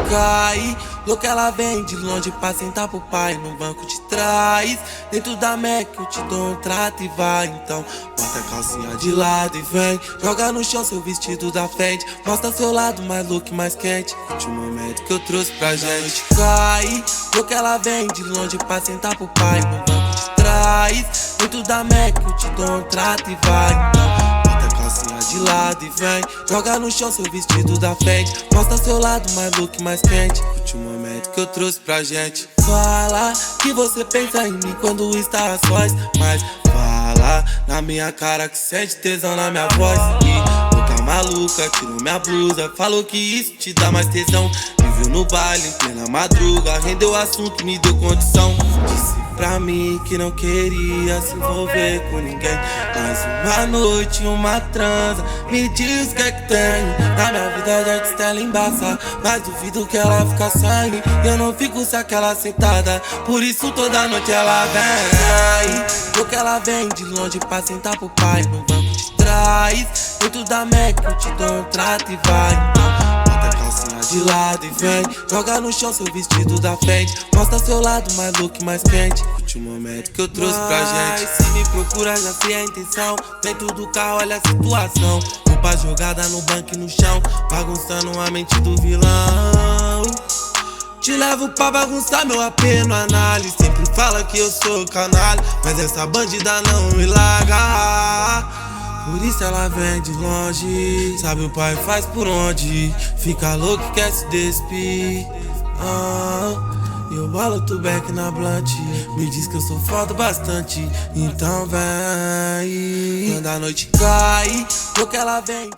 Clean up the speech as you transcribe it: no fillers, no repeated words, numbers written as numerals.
cai, louca ela vem de longe pra sentar pro pai no banco de trás. Dentro da Mac eu te dou um trato e vai. Então bota a calcinha de lado e vem. Joga no chão seu vestido da Fendi. Mostra seu lado mais louco e mais quente. Curte o momento que eu trouxe pra gente. Cai, louca ela vem de longe pra sentar pro pai no banco de trás. Dentro da Mac eu te dou um trato e vai. Então calcinha de lado e vem. Joga no chão seu vestido da Fendi. Mostra seu lado mais louco e mais quente. Curte o momento que eu trouxe pra gente. Fala que você pensa em mim quando está a sós, mas fala na minha cara que sente tesão na minha voz. E louca maluca, tirou minha blusa. Falou que isso te dá mais tesão. Me viu no baile em plena madruga. Rendeu assunto, me deu condição. Disse pra mim que não queria se envolver com ninguém. Mais uma noite, uma transa. Me diz o que é que tem. Na minha vida já disse ela embaça, mas duvido que ela fica sem. E eu não fico se aquela sentada. Por isso toda noite ela vem. Porque ela vem de longe pra sentar pro pai no banco de trás. Dentro da Mac eu te dou um trato e vai. Bota a calcinha de lado e vem. Joga no chão seu vestido da Fendi. Mostra seu lado mais louco e mais quente. Curte o momento que eu trouxe pra gente. Se me procura já sei a intenção. Dentro do carro olha a situação. Roupa jogada no banco e no chão, bagunçando a mente do vilão. Te levo pra bagunçar meu AP no análise. Sempre fala que eu sou canalha, mas essa bandida não me larga. Por isso ela vem de longe. Sabe o pai faz por onde. Fica louco e quer se despir. Eu bolo tu back na blunt. Me diz que eu sou foda bastante. Então vem. Quando a noite cai, louca ela vem.